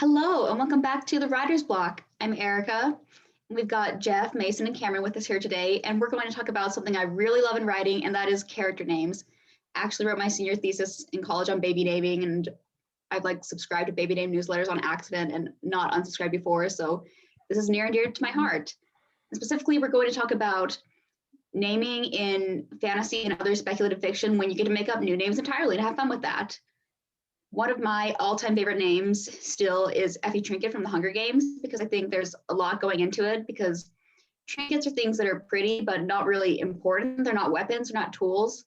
Hello, and welcome back to the Writer's Block. I'm Erica. And we've got Jeff, Mason, and Cameron with us here today, and we're going to talk about something I really love in writing, and that is character names. I actually wrote my senior thesis in college on baby naming, and I've subscribed to baby name newsletters on accident and not unsubscribed before, so this is near and dear to my heart. And specifically, we're going to talk about naming in fantasy and other speculative fiction when you get to make up new names entirely and have fun with that. One of my all-time favorite names still is Effie Trinket from the Hunger Games, because I think there's a lot going into it, because trinkets are things that are pretty but not really important. They're not weapons, they're not tools.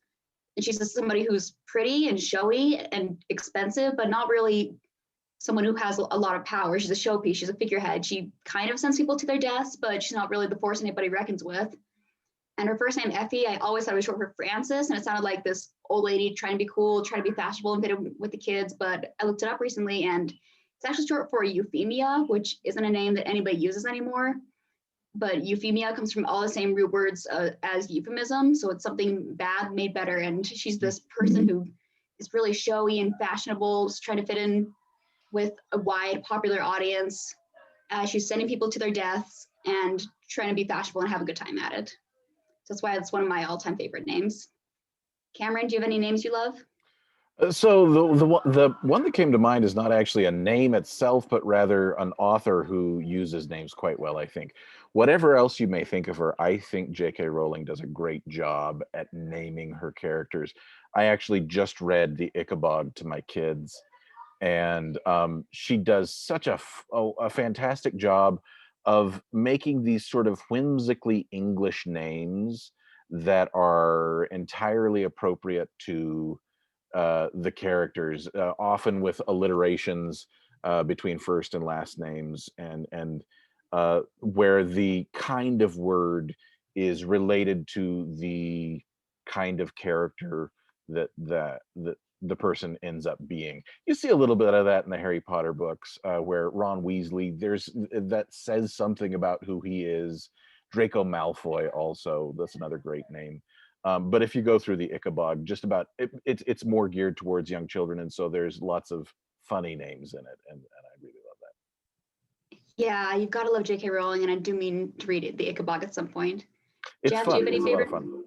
And she's just somebody who's pretty and showy and expensive, but not really someone who has a lot of power. She's a showpiece, she's a figurehead. She kind of sends people to their deaths, but she's not really the force anybody reckons with. And her first name, Effie, I always thought it was short for Frances, and it sounded like this old lady trying to be cool, trying to be fashionable and fit in with the kids, but I looked it up recently, and it's actually short for Euphemia, which isn't a name that anybody uses anymore, but Euphemia comes from all the same root words as euphemism, so it's something bad made better, and she's this person who is really showy and fashionable, just trying to fit in with a wide, popular audience. She's sending people to their deaths and trying to be fashionable and have a good time at it. So that's why it's one of my all-time favorite names. Cameron, do you have any names you love? So the one that came to mind is not actually a name itself, but rather an author who uses names quite well, I think. Whatever else you may think of her, I think J.K. Rowling does a great job at naming her characters. I actually just read the Ichabod to my kids, and she does such a fantastic job of making these sort of whimsically English names that are entirely appropriate to the characters, often with alliterations between first and last names, and where the kind of word is related to the kind of character that the person ends up being. You see a little bit of that in the Harry Potter books, where Ron Weasley, that says something about who he is. Draco Malfoy also, that's another great name. But if you go through the Ichabod, just about it's more geared towards young children, and so there's lots of funny names in it, and I really love that. Yeah, you've got to love J.K. Rowling, and I do mean to read it, the Ichabod at some point. It's Jeff, fun. do you have any It's favorite? a lot of fun.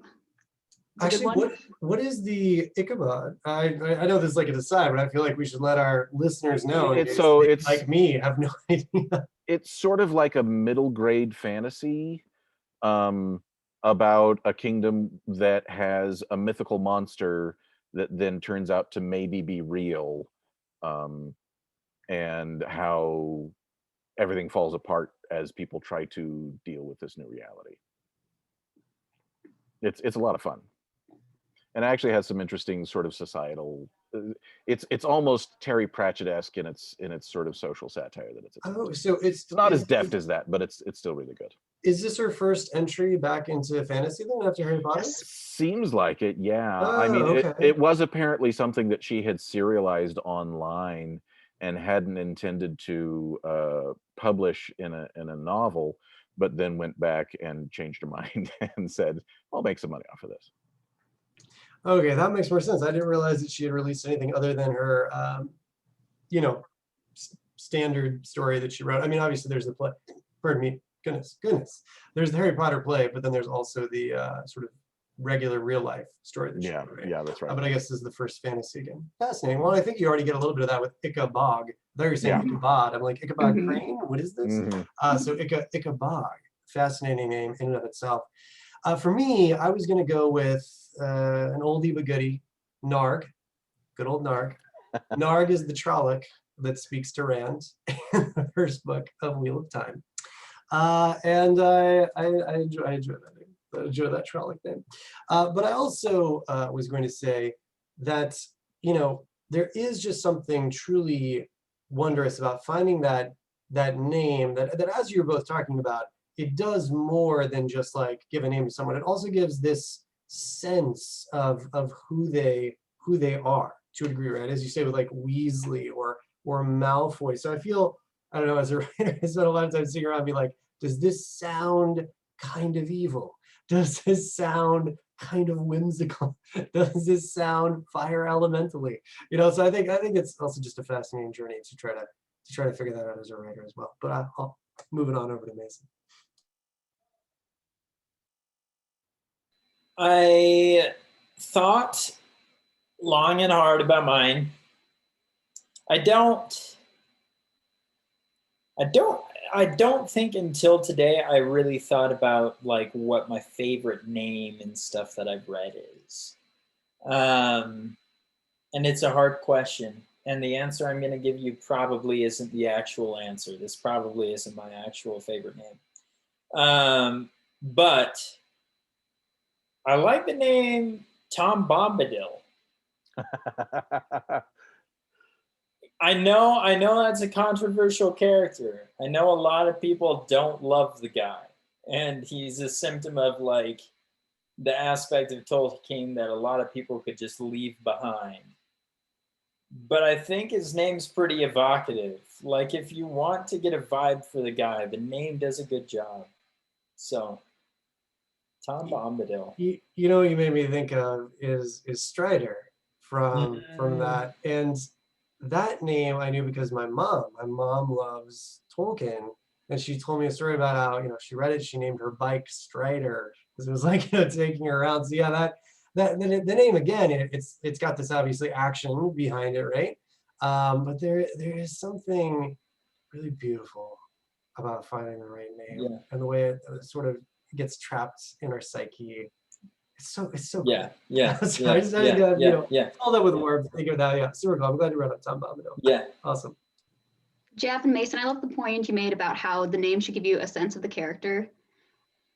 Actually, what is the Ichabod? I know this is like an aside, but I feel like we should let our listeners know. It's like me, have no idea. It's sort of like a middle grade fantasy about a kingdom that has a mythical monster that then turns out to maybe be real, and how everything falls apart as people try to deal with this new reality. It's a lot of fun. And it actually has some interesting sort of societal. It's almost Terry Pratchett-esque in its sort of social satire that it's. Oh, so it's not as deft as that, but it's still really good. Is this her first entry back into fantasy then after Harry Potter? Seems like it, yeah. Oh, I mean, okay. it was apparently something that she had serialized online and hadn't intended to publish in a novel, but then went back and changed her mind and said, "I'll make some money off of this." Okay, that makes more sense. I didn't realize that she had released anything other than her, standard story that she wrote. I mean, obviously there's the play. Pardon me, goodness. There's the Harry Potter play, but then there's also the sort of regular real life story that she wrote. Right? Yeah, that's right. But I guess this is the first fantasy again. Fascinating. Well, I think you already get a little bit of that with Ichabod. I thought you were saying Ichabod. I'm like, Ichabod Crane? What is this? So Ichabod. Fascinating name in and of itself. For me, I was going to go with an oldie but goodie, Narg. Good old Narg. Narg is the Trolloc that speaks to Rand in the first book of Wheel of Time. And I enjoy that name. I enjoy that Trolloc name. But I also was going to say that, there is just something truly wondrous about finding that name that as you were both talking about, it does more than just like give a name to someone. It also gives this sense of who they are to a degree, right? As you say with like Weasley or Malfoy. So I feel, I don't know, as a writer, I spent a lot of time sitting around and be like, does this sound kind of evil? Does this sound kind of whimsical? Does this sound fire elementally? So I think it's also just a fascinating journey to to try to figure that out as a writer as well. But I'll move it on over to Mason. I thought long and hard about mine. I don't think until today I really thought about like what my favorite name and stuff that I've read is. And it's a hard question. And the answer I'm going to give you probably isn't the actual answer. This probably isn't my actual favorite name. But I like the name Tom Bombadil. I know that's a controversial character. I know a lot of people don't love the guy. And he's a symptom of like the aspect of Tolkien that a lot of people could just leave behind. But I think his name's pretty evocative. Like if you want to get a vibe for the guy, the name does a good job. So Tom Bombadil. You know what you made me think of is Strider from that. And that name I knew because my mom loves Tolkien. And she told me a story about how, she read it, she named her bike Strider. Because it was like, taking her around. So yeah, the name again, it's got this obviously action behind it, right? But there is something really beautiful about finding the right name and the way it sort of gets trapped in our psyche. It's so Yeah, cool. yeah, So I just had to all that with words. Think of that. Yeah, super cool. I'm glad you brought up Tom Bombadil. Yeah, awesome. Jeff and Mason, I love the point you made about how the name should give you a sense of the character.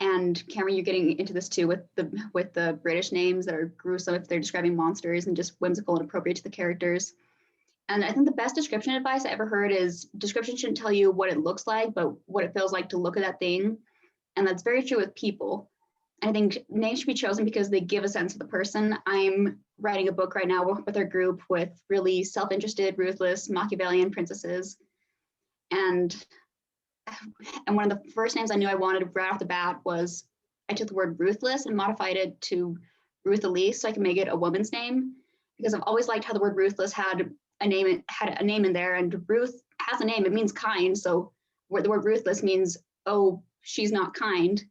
And Cameron, you're getting into this too with the British names that are gruesome if they're describing monsters and just whimsical and appropriate to the characters. And I think the best description advice I ever heard is description shouldn't tell you what it looks like, but what it feels like to look at that thing. And that's very true with people. I think names should be chosen because they give a sense of the person. I'm writing a book right now with our group with really self-interested, ruthless, Machiavellian princesses. And one of the first names I knew I wanted right off the bat was I took the word ruthless and modified it to Ruth Elise so I can make it a woman's name, because I've always liked how the word ruthless had a name in there, and Ruth has a name, it means kind, so the word ruthless means, oh, she's not kind.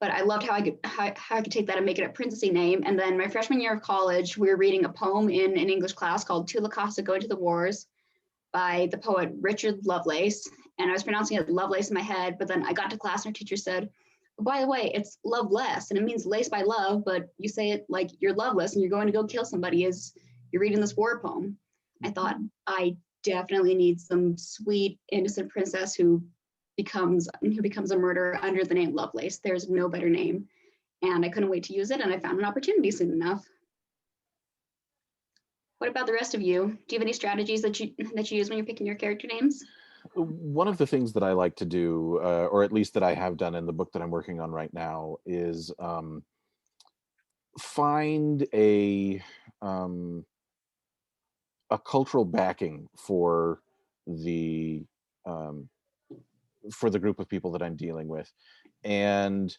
But I loved how I could take that and make it a princessy name. And then my freshman year of college, we were reading a poem in an English class called To Lacosta Go Into the Wars by the poet Richard Lovelace. And I was pronouncing it Lovelace in my head, but then I got to class and our teacher said, oh, by the way, it's loveless, and it means lace by love, but you say it like you're loveless and you're going to go kill somebody as you're reading this war poem. I thought, I definitely need some sweet, innocent princess who becomes a murderer under the name Lovelace. There's no better name. And I couldn't wait to use it, and I found an opportunity soon enough. What about the rest of you? Do you have any strategies that you use when you're picking your character names? One of the things that I like to do, or at least that I have done in the book that I'm working on right now, is find a cultural backing for the group of people that I'm dealing with, and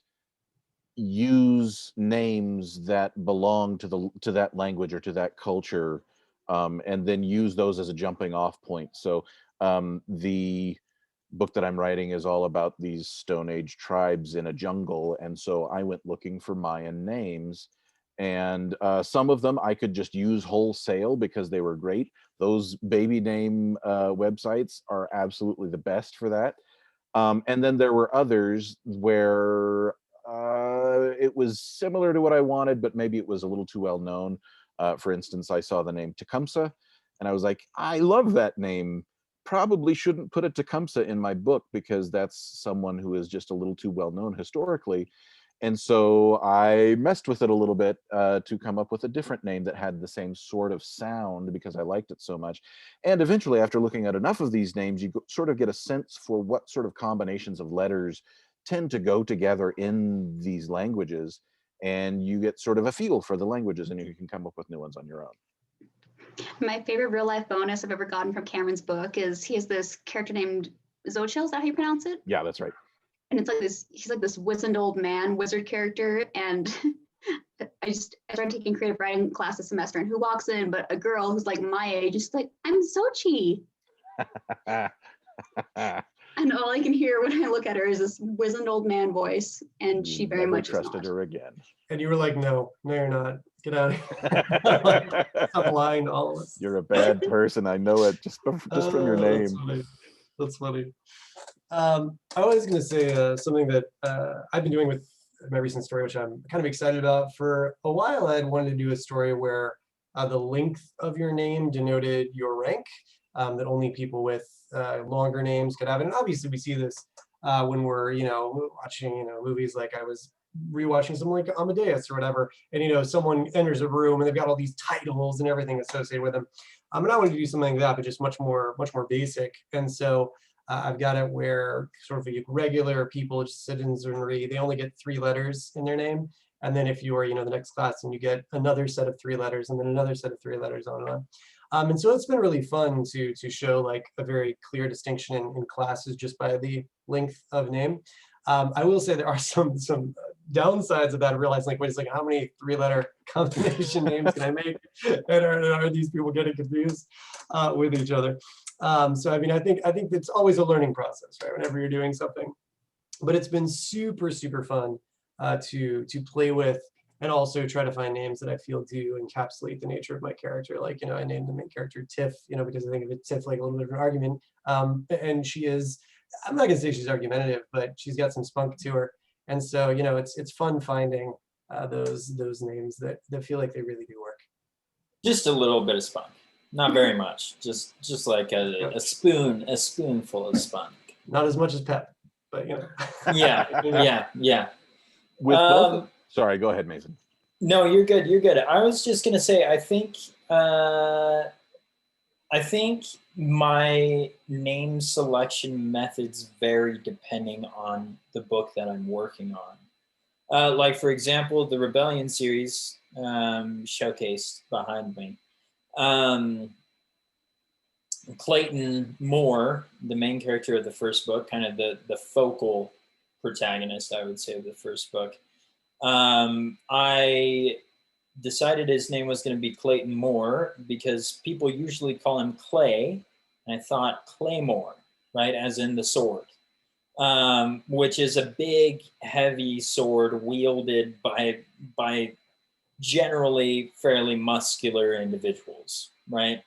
use names that belong to that language or to that culture, and then use those as a jumping off point. So the book that I'm writing is all about these Stone Age tribes in a jungle, and so I went looking for Mayan names, and some of them I could just use wholesale because they were great. Those baby name websites are absolutely the best for that. And then there were others where it was similar to what I wanted, but maybe it was a little too well known. For instance, I saw the name Tecumseh, and I was like, I love that name. Probably shouldn't put a Tecumseh in my book because that's someone who is just a little too well known historically. And so I messed with it a little bit to come up with a different name that had the same sort of sound because I liked it so much. And eventually, after looking at enough of these names, you sort of get a sense for what sort of combinations of letters tend to go together in these languages. And you get sort of a feel for the languages, and you can come up with new ones on your own. My favorite real life bonus I've ever gotten from Cameron's book is he has this character named Xochitl. Is that how you pronounce it? Yeah, that's right. And it's like he's like this wizened old man wizard character. And I started taking creative writing class this semester, and who walks in but a girl who's like my age, just like, I'm Xochitl. And all I can hear when I look at her is this wizened old man voice, and she very never much trusted is not. her again. And you were like, no, you're not. Get out of here. Like, stop lying to all of us. You're a bad person. I know it just from your name. That's funny. That's funny. I was going to say something that I've been doing with my recent story, which I'm kind of excited about. For a while, I had wanted to do a story where the length of your name denoted your rank, that only people with longer names could have it. And obviously, we see this when we're, watching, movies. Like I was rewatching something like Amadeus or whatever, and someone enters a room and they've got all these titles and everything associated with them. And I wanted to do something like that, but just much more basic. And so I've got it where sort of regular people, citizenry, they only get 3 letters in their name. And then if you are, the next class, and you get another set of 3 letters, and then another set of 3 letters, on and on. And so it's been really fun to show like a very clear distinction in classes just by the length of name. I will say there are some downsides of that. I realized, like, wait a second, how many 3-letter combination names can I make? And are these people getting confused with each other? So I mean, I think it's always a learning process, right? Whenever you're doing something, but it's been super fun to play with, and also try to find names that I feel do encapsulate the nature of my character. Like, I named the main character Tiff, because I think of it Tiff like a little bit of an argument, and she is. I'm not gonna say she's argumentative, but she's got some spunk to her, and so it's fun finding those names that feel like they really do work. Just a little bit of spunk, not very much. Just like a spoonful of spunk. Not as much as Pep, but Yeah. With both. Sorry, go ahead, Mason. No, you're good. I was just gonna say, I think my name selection methods vary depending on the book that I'm working on. Like, for example, the Rebellion series, showcased behind me. Clayton Moore, the main character of the first book, kind of the focal protagonist, I would say, of the first book. I decided his name was going to be Clayton Moore because people usually call him Clay, and I thought Claymore, right, as in the sword, which is a big, heavy sword wielded by generally fairly muscular individuals, right?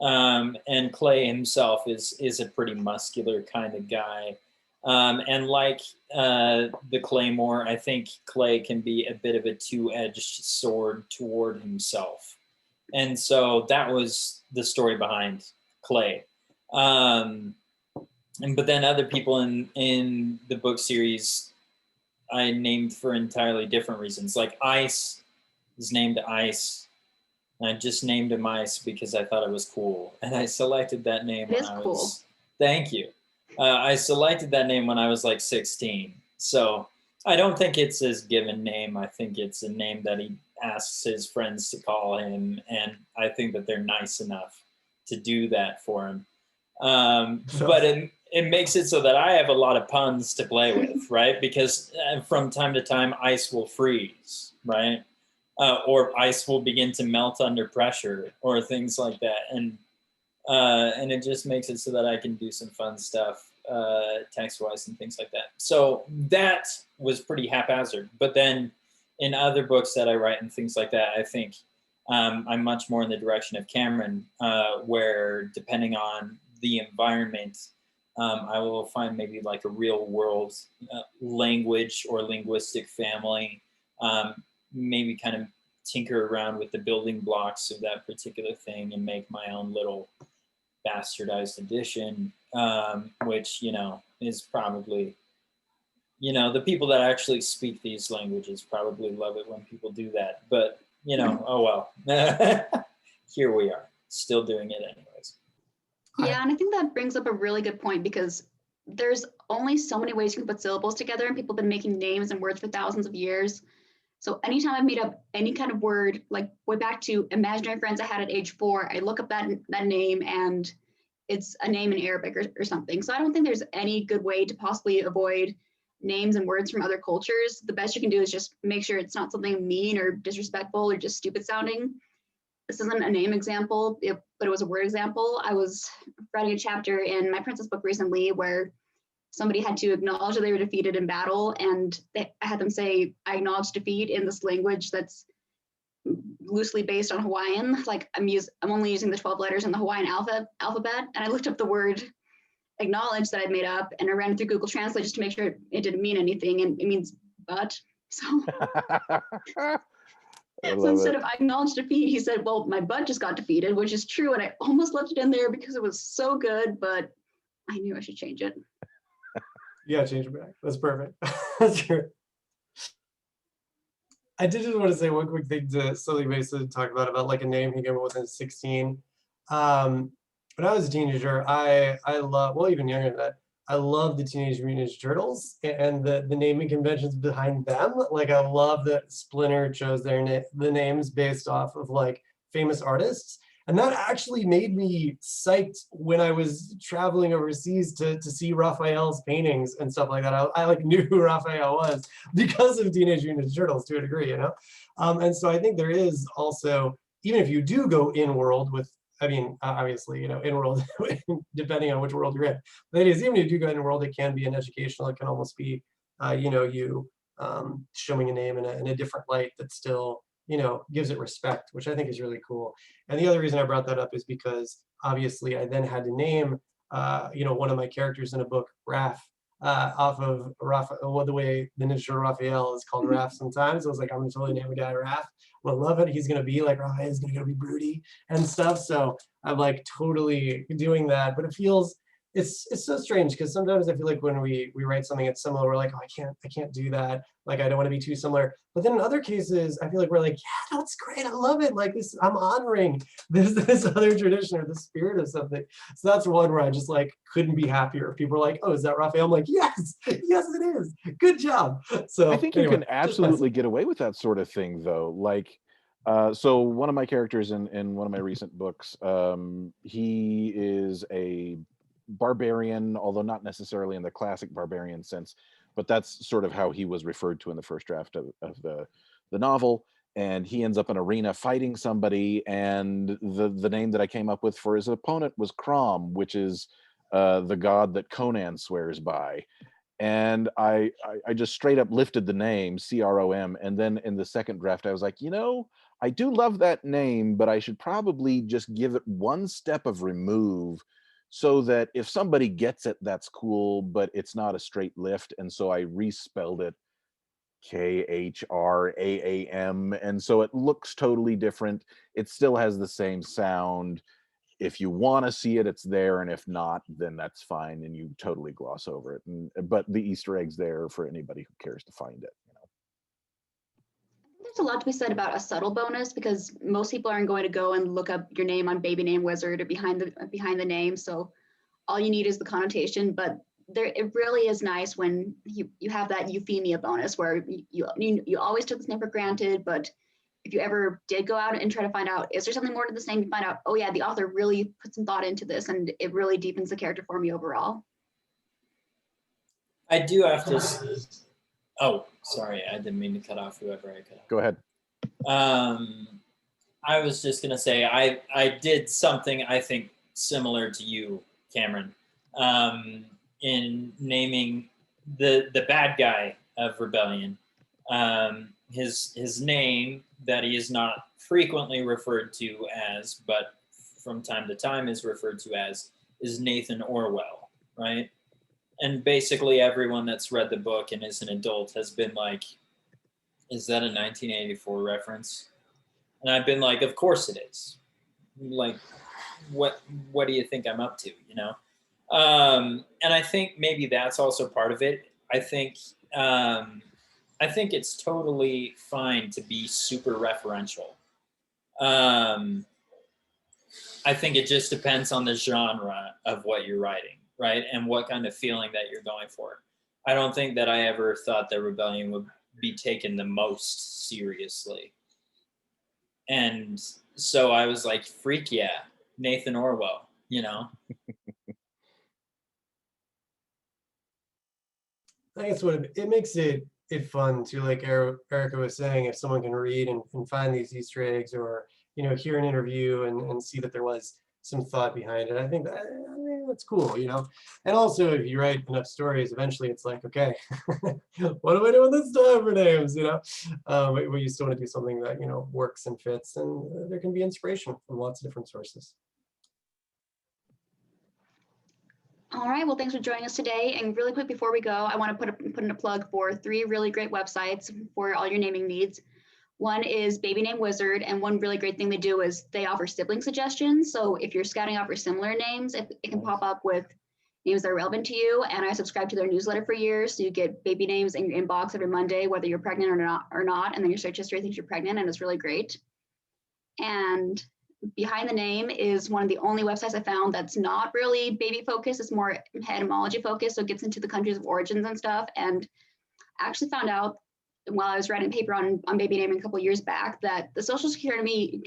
And Clay himself is a pretty muscular kind of guy. And like the Claymore, I think Clay can be a bit of a two-edged sword toward himself. And so that was the story behind Clay. But then other people in the book series I named for entirely different reasons. Like Ice is named Ice. And I just named him Ice because I thought it was cool. And I selected that name when I was... Cool. Thank you. I selected that name when I was like 16. So I don't think it's his given name. I think it's a name that he asks his friends to call him. And I think that they're nice enough to do that for him. But it makes it so that I have a lot of puns to play with, right? Because from time to time, ice will freeze, right? Or ice will begin to melt under pressure, or things like that. And it just makes it so that I can do some fun stuff text-wise and things like that. So that was pretty haphazard. But then in other books that I write and things like that, I think I'm much more in the direction of Cameron, where depending on the environment, I will find maybe like a real world language or linguistic family, maybe kind of tinker around with the building blocks of that particular thing and make my own little bastardized edition, which, is probably, the people that actually speak these languages probably love it when people do that. But, oh well. Here we are, still doing it anyways. Yeah, and I think that brings up a really good point, because there's only so many ways you can put syllables together, and people have been making names and words for thousands of years. So anytime I've made up any kind of word, like way back to imaginary friends I had at age 4, I look up that name and it's a name in Arabic or something. So I don't think there's any good way to possibly avoid names and words from other cultures. The best you can do is just make sure it's not something mean or disrespectful or just stupid sounding. this isn't a name example, but it was a word example. I was writing a chapter in my princess book recently where somebody had to acknowledge that they were defeated in battle, and I had them say, I acknowledge defeat in this language that's loosely based on Hawaiian. Like I'm only using the 12 letters in the Hawaiian alphabet, and I looked up the word acknowledge that I'd made up, and I ran it through Google Translate just to make sure it didn't mean anything, and it means but. So, so instead of I acknowledge defeat, he said, well, my butt just got defeated, which is true, and I almost left it in there because it was so good, but I knew I should change it. Yeah, change it back. That's perfect. That's true. I did just want to say one quick thing to something Mason talked about like a name he came up with when 16. When I was a teenager, I love, well, even younger than that, I love the Teenage Mutant Ninja Turtles and the naming conventions behind them. Like I love that Splinter chose the names based off of like famous artists. And that actually made me psyched when I was traveling overseas to see Raphael's paintings and stuff like that. I like knew who Raphael was because of Teenage Mutant Ninja Turtles to a degree, you know? And so I think there is also, even if you do go in world with, I mean, obviously, you know, in world, depending on which world you're in. But it is, even if you do go in world, it can be an educational, it can almost be, you know, you showing a name in a different light that still, you know, gives it respect, which I think is really cool. And the other reason I brought that up is because obviously I then had to name, you know, one of my characters in a book, Raph, off of the way the Ninja Turtle Raphael is called Raph sometimes. I was like, I'm gonna totally name a guy Raph. I love it. He's gonna be like Raphael, he's gonna be broody and stuff. So I'm like totally doing that, but it feels, it's so strange because sometimes I feel like when we write something that's similar, we're like, oh, I can't do that. Like I don't want to be too similar. But then in other cases, I feel like we're like, yeah, that's great. I love it. Like this, I'm honoring this other tradition or the spirit of something. So that's one where I just like couldn't be happier. People are like, oh, is that Raphael? I'm like, yes, yes, it is. Good job. So I think anyway, you can absolutely get away with that sort of thing, though. Like, so one of my characters in one of my recent books, he is a barbarian, although not necessarily in the classic barbarian sense, but that's sort of how he was referred to in the first draft of the novel. And he ends up in an arena fighting somebody, and the name that I came up with for his opponent was Crom, which is the god that Conan swears by. And I just straight up lifted the name CROM, and then in the second draft I was like, you know, I do love that name, but I should probably just give it one step of remove so that if somebody gets it, that's cool, but it's not a straight lift. And so I respelled it KHRAAM, and so it looks totally different. It still has the same sound. If you want to see it, it's there, and if not, then that's fine, and you totally gloss over it. But the Easter egg's there for anybody who cares to find it. You know, There's a lot to be said about a subtle bonus because most people aren't going to go and look up your name on Baby Name Wizard or behind the name. So all you need is the connotation, but it really is nice when you have that euphemia bonus where you always took this name for granted, but if you ever did go out and try to find out, is there something more to this name, you find out, oh yeah, the author really put some thought into this and it really deepens the character for me overall. I do have to, oh, sorry, I didn't mean to cut off whoever I cut off. go ahead. I was just gonna say, I did something I think similar to you, Cameron, in naming the bad guy of Rebellion. His name that he is not frequently referred to as, but from time to time is referred to as, is Nathan Orwell, right? And basically everyone that's read the book and is an adult has been like, is that a 1984 reference? And I've been like, of course it is. Like, what do you think I'm up to, you know? And I think maybe that's also part of it. I think it's totally fine to be super referential. I think it just depends on the genre of what you're writing, right? And what kind of feeling that you're going for. I don't think that I ever thought that Rebellion would be taken the most seriously. And so I was like, freak yeah, Nathan Orwell, you know? I think it's what it makes it fun too, like Erica was saying, if someone can read and find these Easter eggs or, hear an interview and see that there was some thought behind it. I think that's cool, And also, if you write enough stories, eventually it's like, okay, what am I doing this time for names, But you still want to do something that, works and fits, and there can be inspiration from lots of different sources. All right, well, thanks for joining us today. And really quick before we go, I want to put in a plug for 3 really great websites for all your naming needs. One is Baby Name Wizard, and one really great thing they do is they offer sibling suggestions. So if you're scouting out for similar names, it can pop up with names that are relevant to you. And I subscribe to their newsletter for years, so you get baby names in your inbox every Monday, whether you're pregnant or not. And then your search history thinks you're pregnant, and it's really great. And Behind the Name is one of the only websites I found that's not really baby focused. It's more etymology focused, so it gets into the countries of origins and stuff. And I actually found out while I was writing a paper on baby naming a couple of years back that the Social Security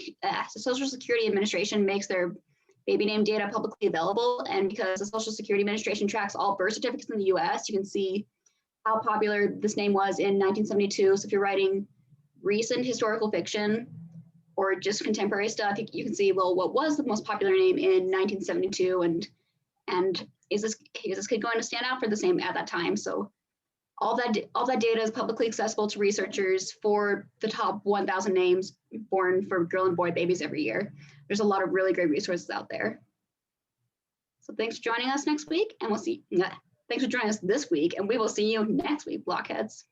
Administration makes their baby name data publicly available. And because the Social Security Administration tracks all birth certificates in the US, you can see how popular this name was in 1972. So if you're writing recent historical fiction or just contemporary stuff, you can see, well, what was the most popular name in 1972, and is this kid going to stand out for the same at that time? So all that data is publicly accessible to researchers for the top 1,000 names born for girl and boy babies every year. There's a lot of really great resources out there. So thanks for joining us next week, and thanks for joining us this week, and we will see you next week, Blockheads.